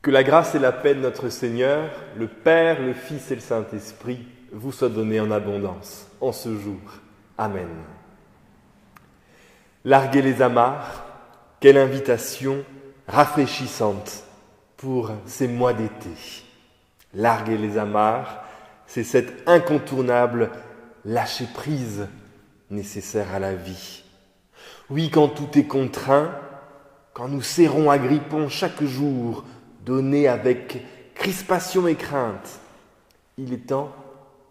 Que la grâce et la paix de notre Seigneur, le Père, le Fils et le Saint-Esprit vous soient donnés en abondance en ce jour. Amen. Larguez les amarres, quelle invitation rafraîchissante pour ces mois d'été. Larguer les amarres, c'est cet incontournable lâcher-prise nécessaire à la vie. Oui, quand tout est contraint, quand nous serrons, agrippons chaque jour, donné avec crispation et crainte, il est temps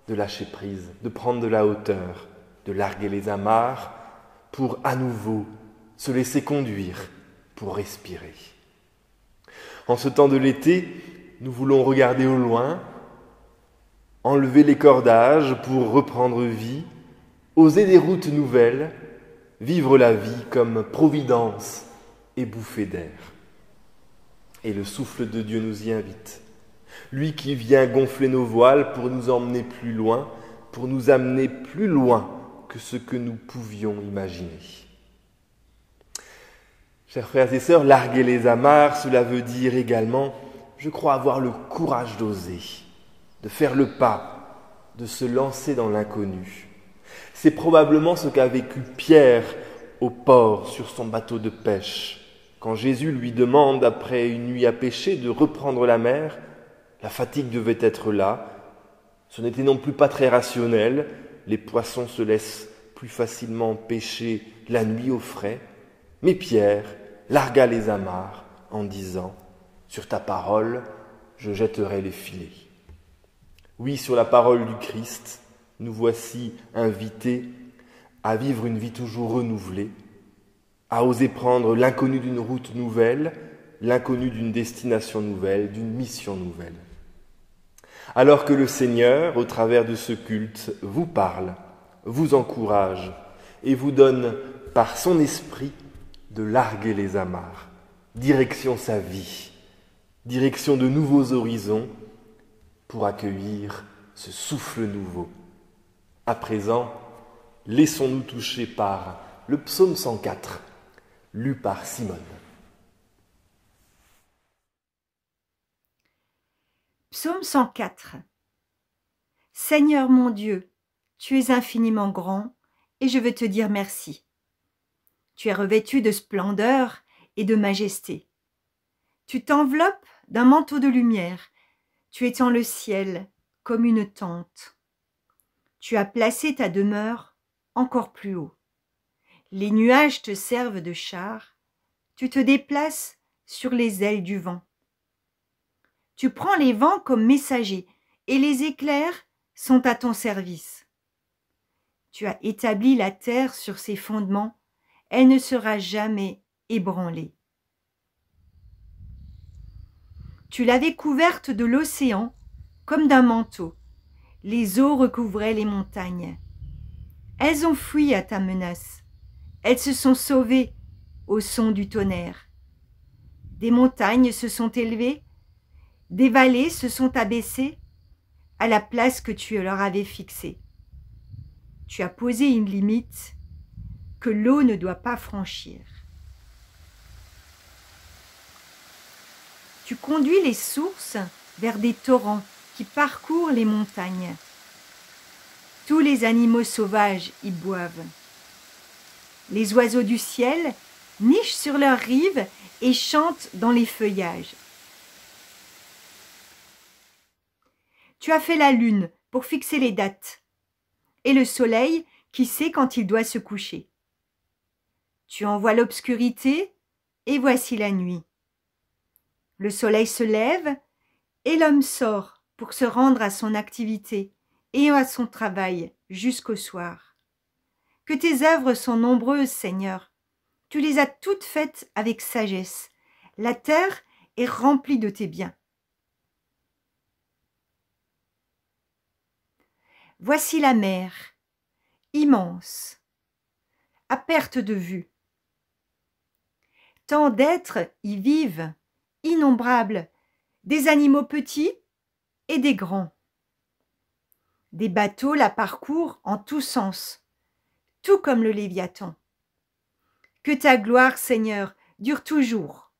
de lâcher prise, de prendre de la hauteur, de larguer les amarres pour à nouveau se laisser conduire, pour respirer. En ce temps de l'été, nous voulons regarder au loin, enlever les cordages pour reprendre vie, oser des routes nouvelles, vivre la vie comme providence et bouffée d'air. Et le souffle de Dieu nous y invite. Lui qui vient gonfler nos voiles pour nous emmener plus loin, pour nous amener plus loin que ce que nous pouvions imaginer. Chers frères et sœurs, larguer les amarres, cela veut dire également, je crois, avoir le courage d'oser, de faire le pas, de se lancer dans l'inconnu. C'est probablement ce qu'a vécu Pierre au port sur son bateau de pêche. Quand Jésus lui demande, après une nuit à pêcher, de reprendre la mer, la fatigue devait être là. Ce n'était non plus pas très rationnel. Les poissons se laissent plus facilement pêcher la nuit au frais. Mais Pierre largua les amarres en disant « Sur ta parole, je jetterai les filets ». Oui, sur la parole du Christ, nous voici invités à vivre une vie toujours renouvelée, à oser prendre l'inconnu d'une route nouvelle, l'inconnu d'une destination nouvelle, d'une mission nouvelle. Alors que le Seigneur, au travers de ce culte, vous parle, vous encourage et vous donne par son esprit de larguer les amarres, direction sa vie, direction de nouveaux horizons pour accueillir ce souffle nouveau. À présent, laissons-nous toucher par le psaume 104, lu par Simone. Psaume 104. Seigneur mon Dieu, tu es infiniment grand et je veux te dire merci. Tu es revêtu de splendeur et de majesté. Tu t'enveloppes d'un manteau de lumière. Tu étends le ciel comme une tente. Tu as placé ta demeure encore plus haut. Les nuages te servent de char. Tu te déplaces sur les ailes du vent. Tu prends les vents comme messagers et les éclairs sont à ton service. Tu as établi la terre sur ses fondements, elle ne sera jamais ébranlée. Tu l'avais couverte de l'océan comme d'un manteau. Les eaux recouvraient les montagnes. Elles ont fui à ta menace. Elles se sont sauvées au son du tonnerre. Des montagnes se sont élevées, des vallées se sont abaissées à la place que tu leur avais fixée. Tu as posé une limite que l'eau ne doit pas franchir. Tu conduis les sources vers des torrents qui parcourent les montagnes. Tous les animaux sauvages y boivent. Les oiseaux du ciel nichent sur leurs rives et chantent dans les feuillages. Tu as fait la lune pour fixer les dates et le soleil qui sait quand il doit se coucher. Tu envoies l'obscurité et voici la nuit. Le soleil se lève et l'homme sort pour se rendre à son activité et à son travail jusqu'au soir. Que tes œuvres sont nombreuses, Seigneur. Tu les as toutes faites avec sagesse. La terre est remplie de tes biens. Voici la mer, immense, à perte de vue. Tant d'êtres y vivent, innombrables, des animaux petits et des grands. Des bateaux la parcourent en tous sens, tout comme le Léviathan. Que ta gloire, Seigneur, dure toujours.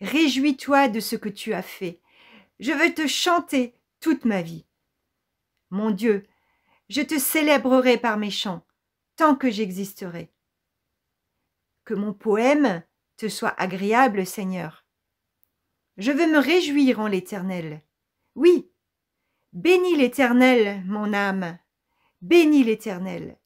Réjouis-toi de ce que tu as fait. Je veux te chanter toute ma vie. Mon Dieu, je te célébrerai par mes chants, tant que j'existerai. Que mon poème te soit agréable, Seigneur. Je veux me réjouir en l'Éternel. Oui, bénis l'Éternel, mon âme. Bénis l'Éternel.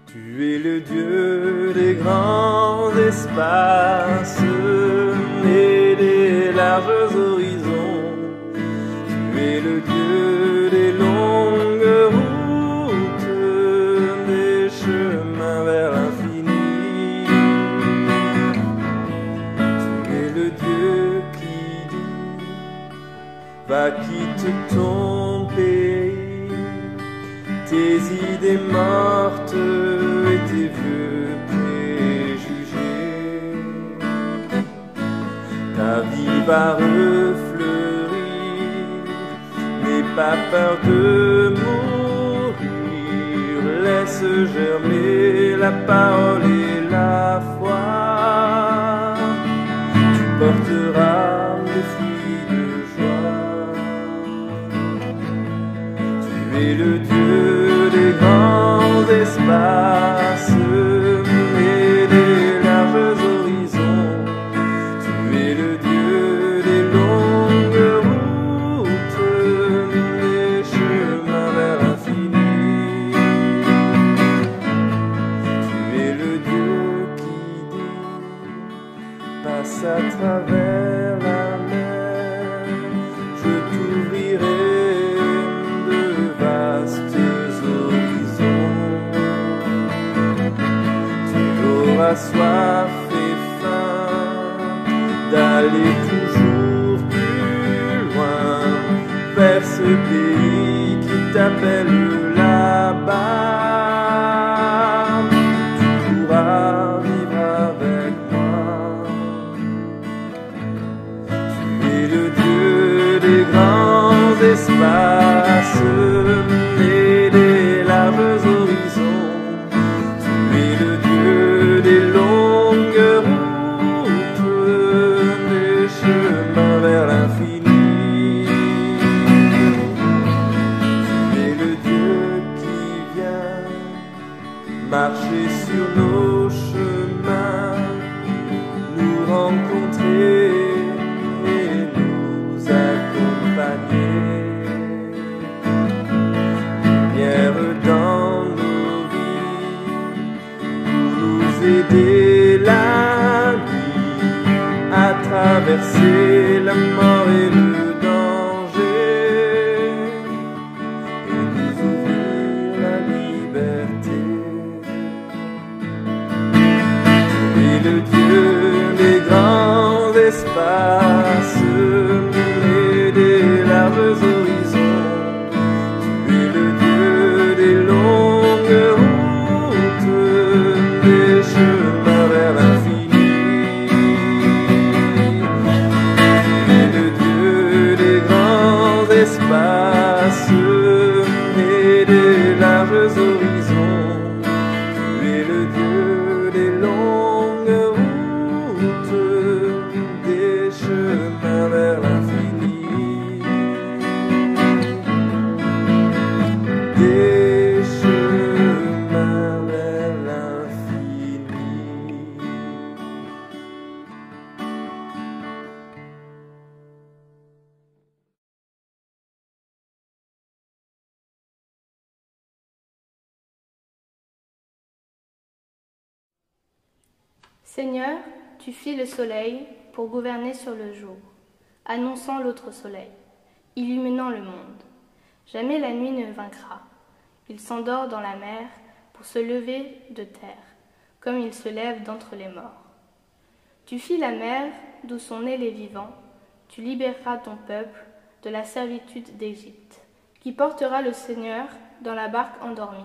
Tu es le Dieu des grands espaces et des larges horizons. Tu es le Dieu des longues routes, des chemins vers l'infini. Tu es le Dieu qui dit, va, quitte ton pays, tes idées mortes et tes vieux préjugés. Ta vie va refleurir, n'aie pas peur de mourir. Laisse germer la parole et la foi. Tu porteras des fruits de joie. Tu es le Dieu des grands espaces et des larges horizons. Tu es le Dieu des longues routes, des chemins vers l'infini. Tu es le Dieu qui dit, passe à travers la mer, je t'ouvrirai soif et faim d'aller toujours plus loin vers ce pays qui t'appelle là-bas. Tu pourras vivre avec moi. Tu es le Dieu des grands espaces et des larges horizons. Tu es le Dieu des longues routes, des chemins vers l'infini. Tu es le Dieu qui vient marcher sur nos chemins, nous rencontrer et nous accompagner. Lumière dans nos vies, aider la vie à traverser la mort et le danger et nous ouvrir la liberté. Tu es le Dieu des grands espaces et des larges horizons. Tu es le Dieu des longues routes, des chemins vers l'infini. Tu es le Dieu des grands espaces et des larges horizons. Tu es le Dieu des longues routes, des chemins vers l'infini. Des chemins vers l'infini. Seigneur, tu fis le soleil pour gouverner sur le jour, annonçant l'autre soleil, illuminant le monde. Jamais la nuit ne vaincra. Il s'endort dans la mer pour se lever de terre, comme il se lève d'entre les morts. Tu fis la mer d'où sont nés les vivants, tu libéreras ton peuple de la servitude d'Égypte, qui portera le Seigneur dans la barque endormie,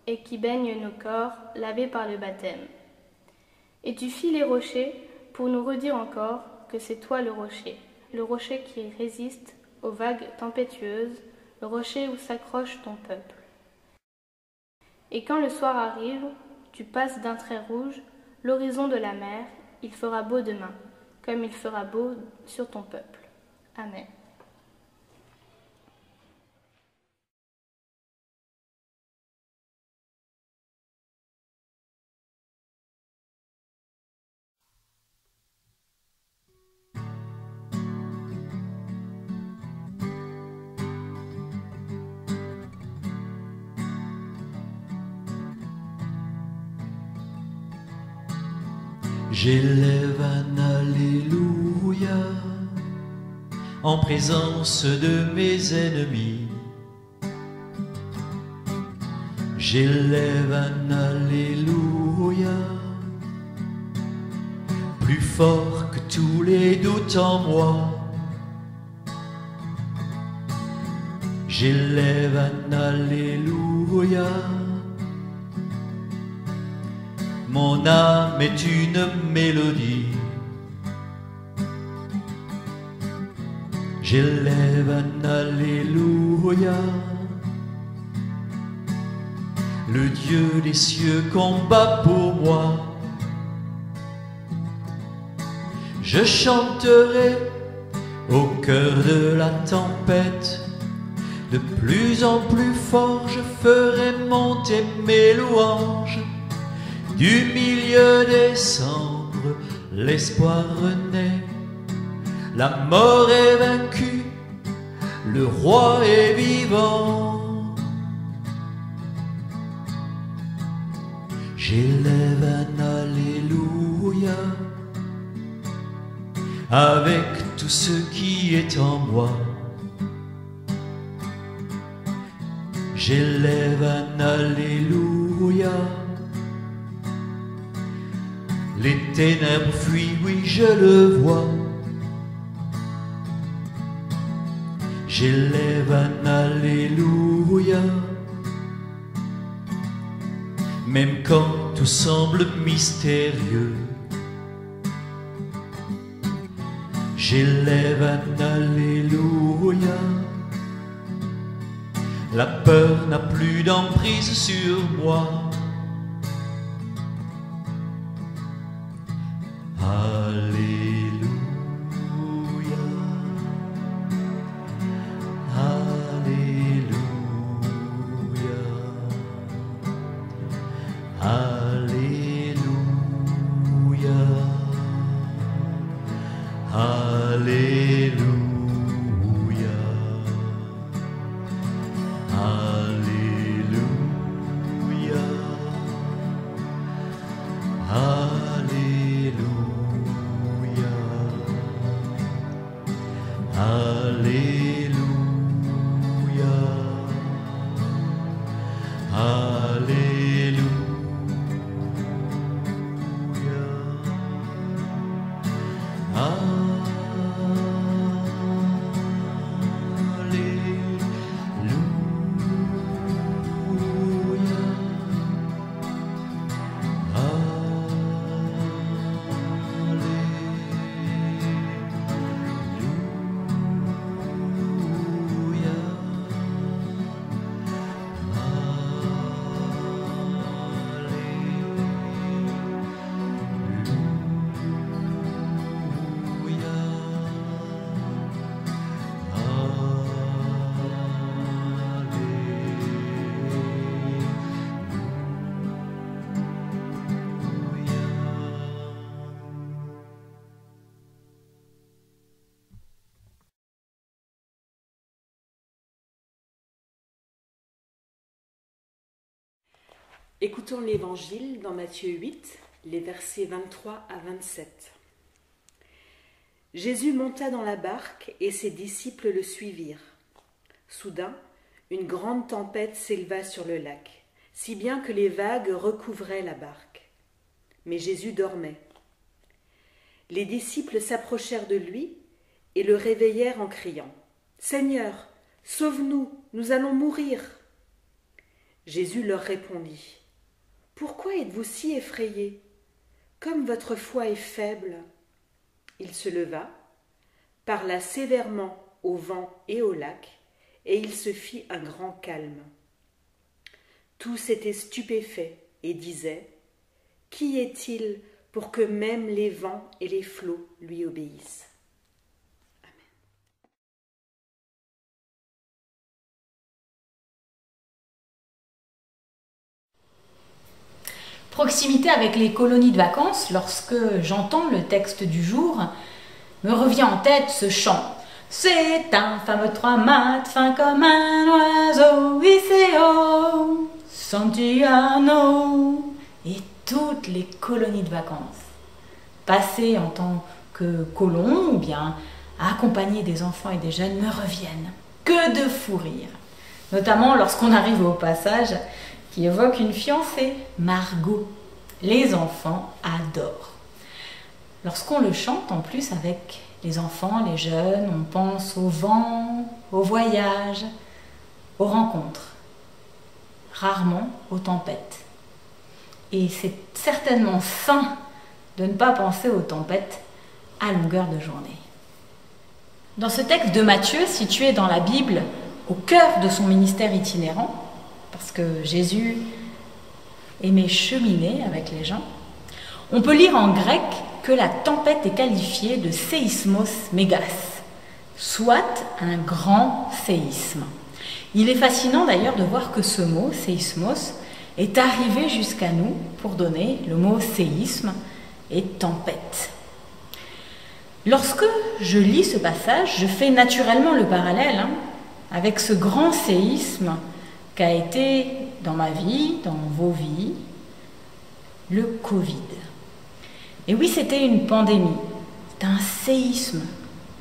et qui baigne nos corps lavés par le baptême. Et tu fis les rochers pour nous redire encore que c'est toi le rocher qui résiste aux vagues tempétueuses, le rocher où s'accroche ton peuple. Et quand le soir arrive, tu passes d'un trait rouge l'horizon de la mer, il fera beau demain, comme il fera beau sur ton peuple. Amen. J'élève un Alléluia en présence de mes ennemis. J'élève un Alléluia plus fort que tous les doutes en moi. J'élève un Alléluia. Mon âme est une mélodie. J'élève un Alléluia. Le Dieu des cieux combat pour moi. Je chanterai au cœur de la tempête. De plus en plus fort je ferai monter mes louanges. Du milieu des cendres, l'espoir renaît. La mort est vaincue, le roi est vivant. J'élève un Alléluia avec tout ce qui est en moi. J'élève un Alléluia. Les ténèbres fuient, oui, je le vois. J'élève un Alléluia. Même quand tout semble mystérieux. J'élève un Alléluia. La peur n'a plus d'emprise sur moi. Écoutons l'Évangile dans Matthieu 8, les versets 23 à 27. Jésus monta dans la barque et ses disciples le suivirent. Soudain, une grande tempête s'éleva sur le lac, si bien que les vagues recouvraient la barque. Mais Jésus dormait. Les disciples s'approchèrent de lui et le réveillèrent en criant « Seigneur, Sauve-nous, nous allons mourir. » Jésus leur répondit, « Pourquoi êtes-vous si effrayés? Comme votre foi est faible. » Il se leva, parla sévèrement au vent et au lac, et il se fit un grand calme. Tous étaient stupéfaits et disaient, « Qui est-il pour que même les vents et les flots lui obéissent ?» Proximité avec les colonies de vacances, lorsque j'entends le texte du jour, me revient en tête ce chant. C'est un fameux trois-mâts fin comme un oiseau, Iseo, Santiano, et toutes les colonies de vacances. Passées en tant que colons ou bien accompagner des enfants et des jeunes me reviennent. Que de fou rire, notamment lorsqu'on arrive au passage qui évoque une fiancée, Margot. Les enfants adorent. Lorsqu'on le chante en plus avec les enfants, les jeunes, on pense au vent, au voyage, aux rencontres, rarement aux tempêtes. Et c'est certainement sain de ne pas penser aux tempêtes à longueur de journée. Dans ce texte de Matthieu, situé dans la Bible, au cœur de son ministère itinérant, parce que Jésus aimait cheminer avec les gens, on peut lire en grec que la tempête est qualifiée de séismos mégas, soit un grand séisme. Il est fascinant d'ailleurs de voir que ce mot, séismos, est arrivé jusqu'à nous pour donner le mot séisme et tempête. Lorsque je lis ce passage, je fais naturellement le parallèle avec ce grand séisme qu'a été dans ma vie, dans vos vies, le Covid. Et oui, c'était une pandémie, c'était un séisme.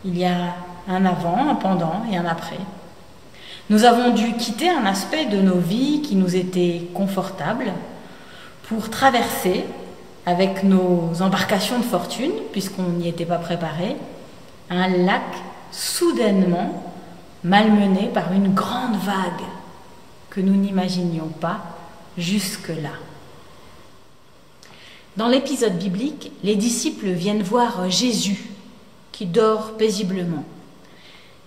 Il y a un avant, un pendant et un après. Nous avons dû quitter un aspect de nos vies qui nous était confortable pour traverser, avec nos embarcations de fortune, puisqu'on n'y était pas préparé, un lac soudainement malmené par une grande vague que nous n'imaginions pas jusque-là. Dans l'épisode biblique, les disciples viennent voir Jésus qui dort paisiblement.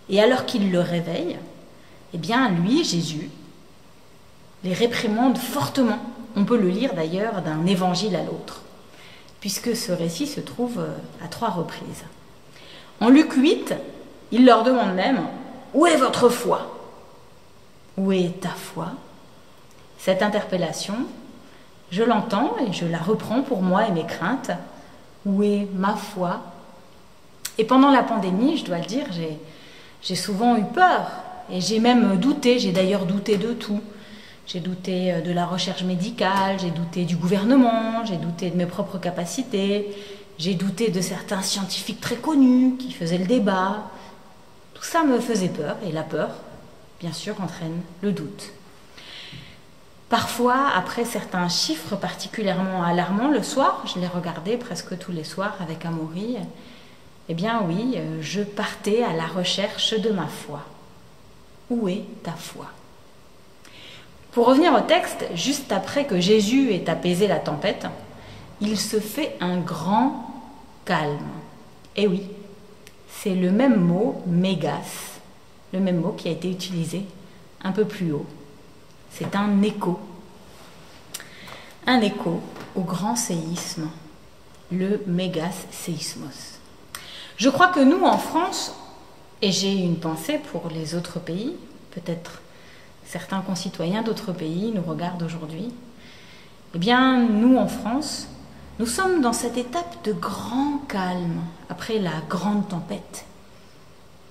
Et alors qu'ils le réveillent, eh bien lui, Jésus, les réprimande fortement. On peut le lire d'ailleurs d'un évangile à l'autre, puisque ce récit se trouve à 3 reprises. En Luc 8, il leur demande même « Où est votre foi ?» Où est ta foi? Cette interpellation, je l'entends et je la reprends pour moi et mes craintes. Où est ma foi? Et pendant la pandémie, je dois le dire, j'ai souvent eu peur et j'ai même douté. J'ai d'ailleurs douté de tout. J'ai douté de la recherche médicale, j'ai douté du gouvernement, j'ai douté de mes propres capacités, j'ai douté de certains scientifiques très connus qui faisaient le débat. Tout ça me faisait peur et la peur, bien sûr, entraîne le doute. Parfois, après certains chiffres particulièrement alarmants, le soir, je les regardais presque tous les soirs avec Amaury, eh bien oui, je partais à la recherche de ma foi. Où est ta foi? Pour revenir au texte, juste après que Jésus ait apaisé la tempête, il se fait un grand calme. Et oui, c'est le même mot, mégas, le même mot qui a été utilisé un peu plus haut. C'est un écho au grand séisme, le mégas séismos. Je crois que nous, en France, et j'ai une pensée pour les autres pays, peut-être certains concitoyens d'autres pays nous regardent aujourd'hui, eh bien, nous, en France, nous sommes dans cette étape de grand calme après la grande tempête.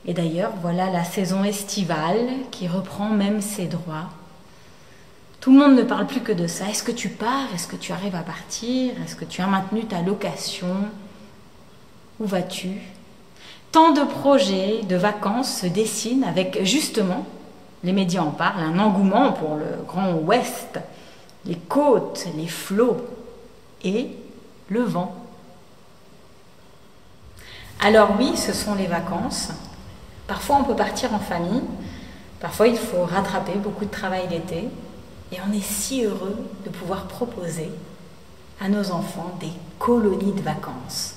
Et d'ailleurs, voilà la saison estivale qui reprend même ses droits. Tout le monde ne parle plus que de ça. Est-ce que tu pars? Est-ce que tu arrives à partir? Est-ce que tu as maintenu ta location? Où vas-tu? Tant de projets, de vacances se dessinent avec, justement, les médias en parlent, un engouement pour le Grand Ouest, les côtes, les flots et le vent. Alors oui, ce sont les vacances. Parfois, on peut partir en famille, Parfois, il faut rattraper beaucoup de travail l'été et on est si heureux de pouvoir proposer à nos enfants des colonies de vacances.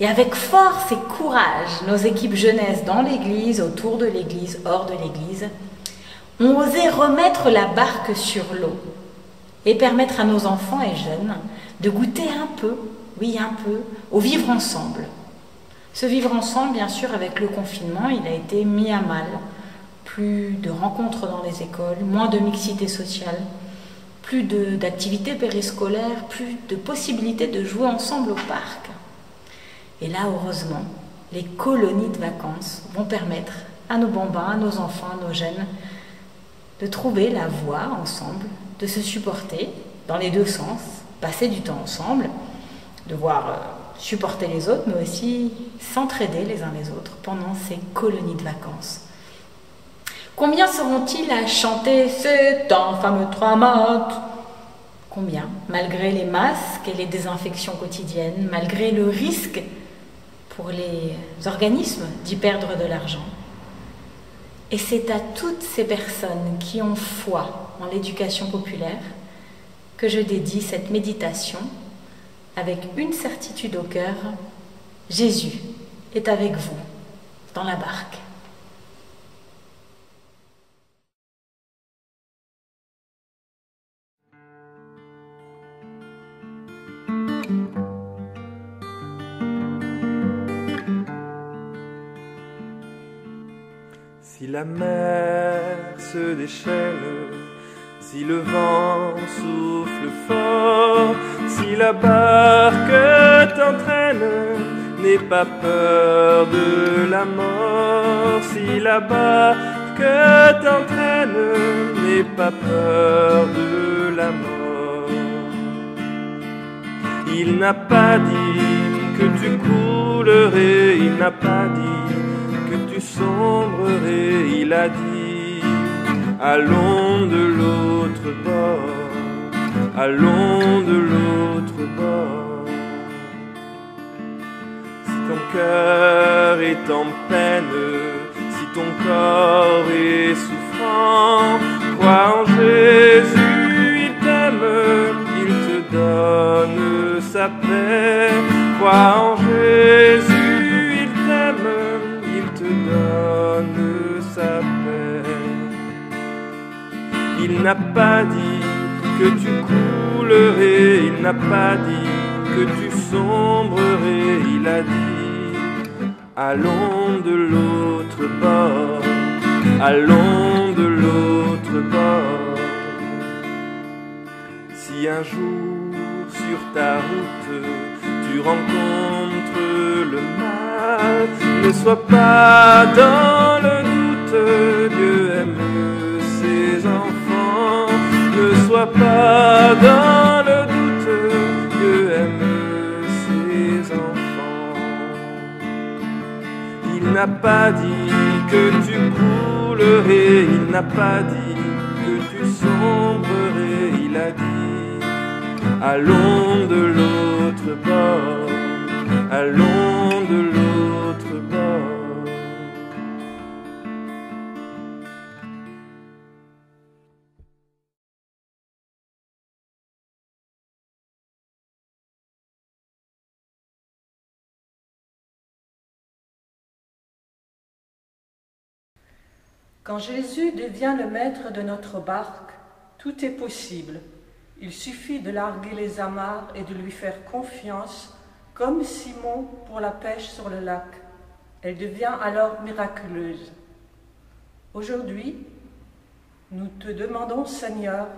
Et avec force et courage, nos équipes jeunesse dans l'église, autour de l'église, hors de l'église, ont osé remettre la barque sur l'eau et permettre à nos enfants et jeunes de goûter un peu, oui un peu, au vivre ensemble. Ce vivre ensemble, bien sûr, avec le confinement, il a été mis à mal. Plus de rencontres dans les écoles, moins de mixité sociale, plus d'activités périscolaires, plus de possibilités de jouer ensemble au parc. Et là, heureusement, les colonies de vacances vont permettre à nos bambins, à nos enfants, à nos jeunes, de trouver la voie ensemble, de se supporter dans les deux sens, passer du temps ensemble, devoir supporter les autres, mais aussi s'entraider les uns les autres pendant ces colonies de vacances. Combien seront-ils à chanter c'est un fameux 3 maths? Combien, malgré les masques et les désinfections quotidiennes, malgré le risque pour les organismes d'y perdre de l'argent. Et c'est à toutes ces personnes qui ont foi en l'éducation populaire que je dédie cette méditation avec une certitude au cœur, Jésus est avec vous dans la barque. Si la mer se déchaîne, si le vent souffle fort, si la barque t'entraîne, n'aie pas peur de la mort. Si la barque t'entraîne, n'aie pas peur de la mort. Il n'a pas dit que tu coulerais, il n'a pas dit que tu sombrerais, il a dit allons de l'autre bord, allons de l'autre bord. Si ton cœur est en peine, si ton corps est souffrant, crois en Jésus, il t'aime, il te donne sa paix. Crois en Jésus, il t'aime, il te donne sa paix. Il n'a pas dit que tu coulerais, il n'a pas dit que tu sombrerais, il a dit allons de l'autre bord, allons de l'autre bord. Si un jour sur ta route tu rencontres le mal, ne sois pas dans le doute, Dieu aime ses enfants. Ne sois pas dans le doute, Dieu aime ses enfants. Il n'a pas dit que tu coulerais, il n'a pas dit que tu sombrerais, il a dit allons de l'autre bord, allons de l'autre bord. Quand Jésus devient le maître de notre barque, tout est possible. Il suffit de larguer les amarres et de lui faire confiance, comme Simon pour la pêche sur le lac. Elle devient alors miraculeuse. Aujourd'hui, nous te demandons, Seigneur,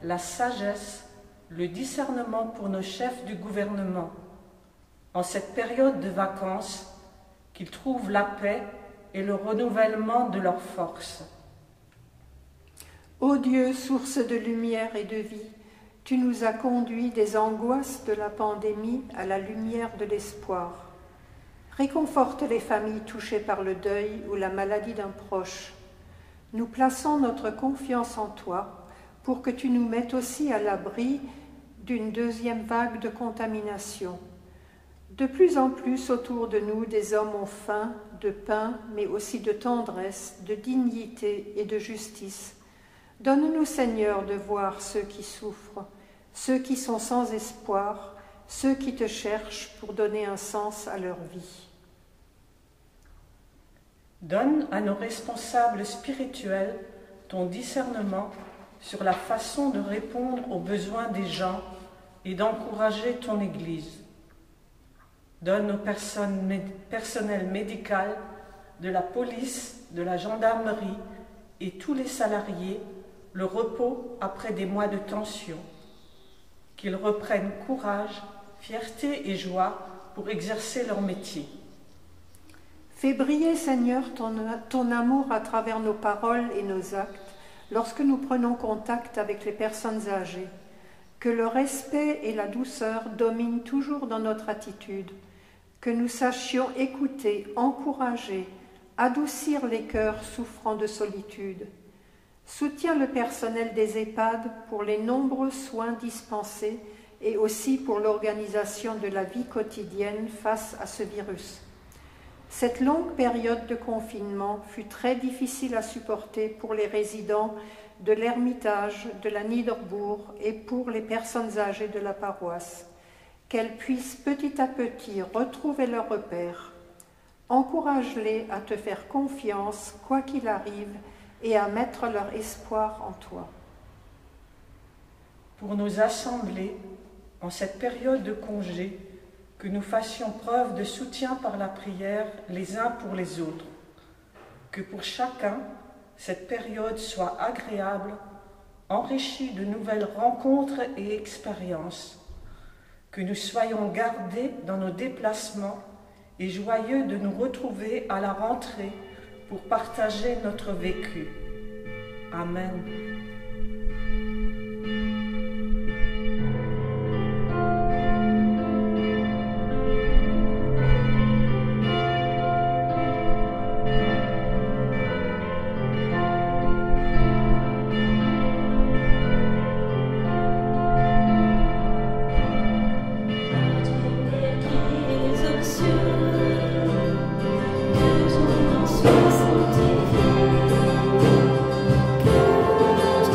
la sagesse, le discernement pour nos chefs du gouvernement. En cette période de vacances, qu'ils trouvent la paix et le renouvellement de leurs forces. Ô Dieu, source de lumière et de vie, tu nous as conduits des angoisses de la pandémie à la lumière de l'espoir. Réconforte les familles touchées par le deuil ou la maladie d'un proche. Nous plaçons notre confiance en toi pour que tu nous mettes aussi à l'abri d'une deuxième vague de contamination. De plus en plus autour de nous, des hommes ont faim, de pain, mais aussi de tendresse, de dignité et de justice. Donne-nous, Seigneur, de voir ceux qui souffrent, ceux qui sont sans espoir, ceux qui te cherchent pour donner un sens à leur vie. Donne à nos responsables spirituels ton discernement sur la façon de répondre aux besoins des gens et d'encourager ton Église. Donne au personnel médical, de la police, de la gendarmerie et tous les salariés le repos après des mois de tension. Qu'ils reprennent courage, fierté et joie pour exercer leur métier. Fais briller, Seigneur, ton amour à travers nos paroles et nos actes lorsque nous prenons contact avec les personnes âgées. Que le respect et la douceur dominent toujours dans notre attitude. Que nous sachions écouter, encourager, adoucir les cœurs souffrant de solitude. Soutiens le personnel des EHPAD pour les nombreux soins dispensés et aussi pour l'organisation de la vie quotidienne face à ce virus. Cette longue période de confinement fut très difficile à supporter pour les résidents de l'Ermitage, de la Niederbourg et pour les personnes âgées de la paroisse. Qu'elles puissent petit à petit retrouver leurs repères. Encourage-les à te faire confiance, quoi qu'il arrive, et à mettre leur espoir en toi. Pour nos assemblées, en cette période de congé, que nous fassions preuve de soutien par la prière les uns pour les autres. Que pour chacun, cette période soit agréable, enrichie de nouvelles rencontres et expériences. Que nous soyons gardés dans nos déplacements et joyeux de nous retrouver à la rentrée pour partager notre vécu. Amen. Que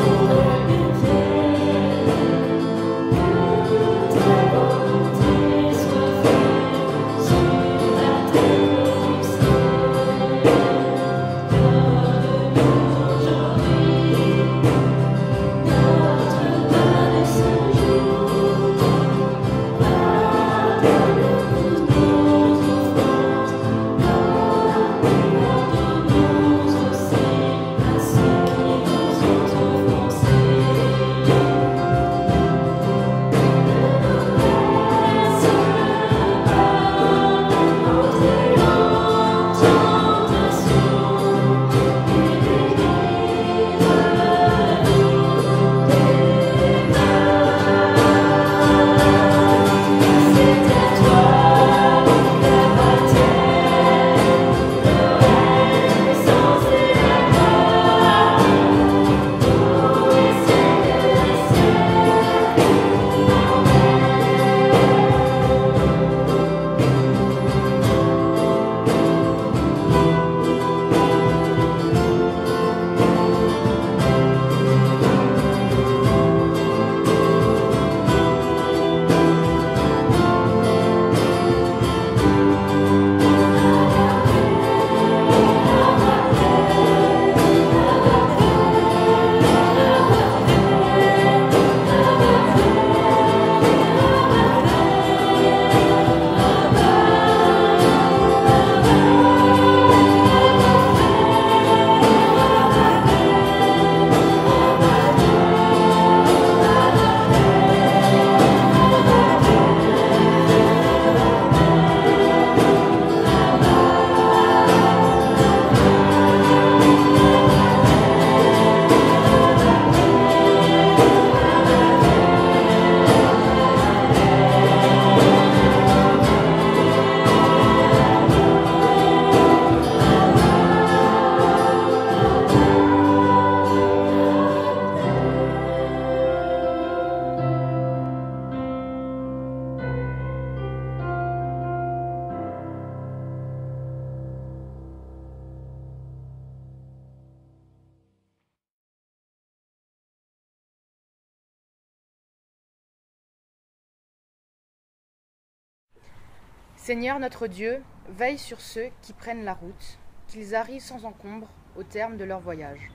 Seigneur notre Dieu, veille sur ceux qui prennent la route, qu'ils arrivent sans encombre au terme de leur voyage.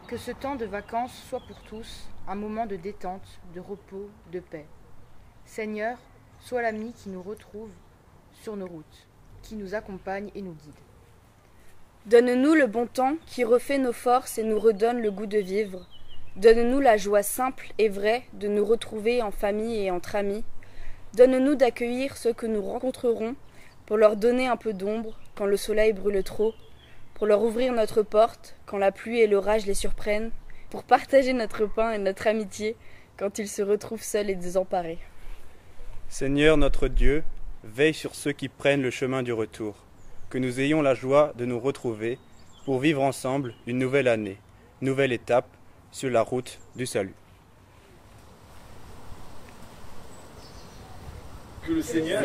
Que ce temps de vacances soit pour tous un moment de détente, de repos, de paix. Seigneur, sois l'ami qui nous retrouve sur nos routes, qui nous accompagne et nous guide. Donne-nous le bon temps qui refait nos forces et nous redonne le goût de vivre. Donne-nous la joie simple et vraie de nous retrouver en famille et entre amis. Donne-nous d'accueillir ceux que nous rencontrerons pour leur donner un peu d'ombre quand le soleil brûle trop, pour leur ouvrir notre porte quand la pluie et l'orage les surprennent, pour partager notre pain et notre amitié quand ils se retrouvent seuls et désemparés. Seigneur notre Dieu, veille sur ceux qui prennent le chemin du retour, que nous ayons la joie de nous retrouver pour vivre ensemble une nouvelle année, nouvelle étape sur la route du salut. Que le Seigneur,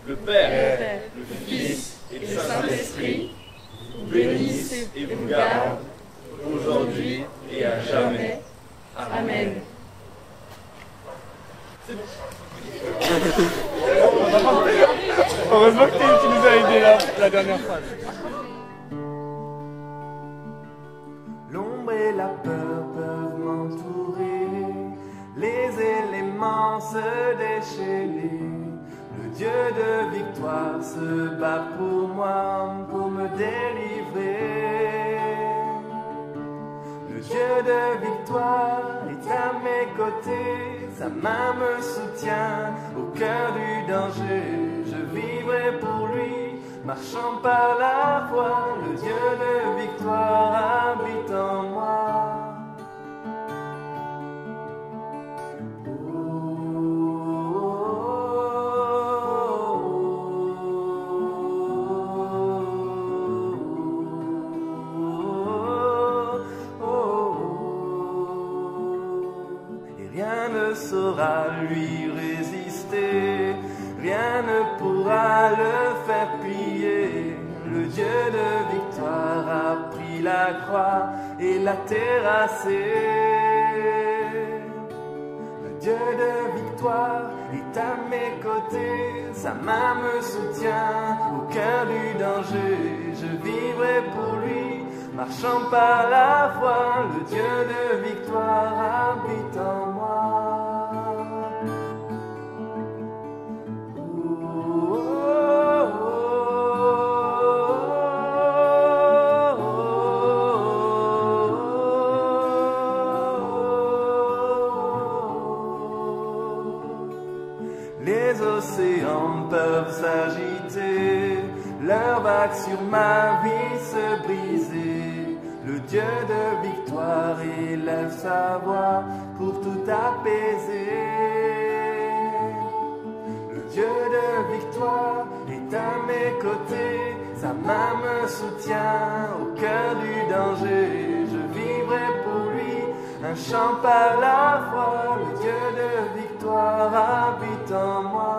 le Père, le Fils et le Saint-Esprit vous bénissent et vous gardent aujourd'hui et à jamais. Amen. Heureusement que tu nous as aidé la dernière phrase. L'ombre et la peur peuvent m'entourer, les éléments se déchaîner. Le Dieu de victoire se bat pour moi, pour me délivrer. Le Dieu de victoire est à mes côtés, sa main me soutient au cœur du danger. Je vivrai pour lui, marchant par la foi. Le Dieu de victoire habite en moi. Saura lui résister, rien ne pourra le faire plier. Le Dieu de victoire a pris la croix et l'a terrassé. Le Dieu de victoire est à mes côtés, sa main me soutient au cœur du danger. Je vivrai pour lui, marchant par la foi. Le Dieu de victoire habite en moi. Les océans peuvent s'agiter, leurs vagues sur ma vie se briser. Le Dieu de victoire élève sa voix pour tout apaiser. Le Dieu de victoire est à mes côtés, sa main me soutient au cœur du danger. Je vivrai pour lui, un chant par la foi. Le Dieu de victoire habite en moi.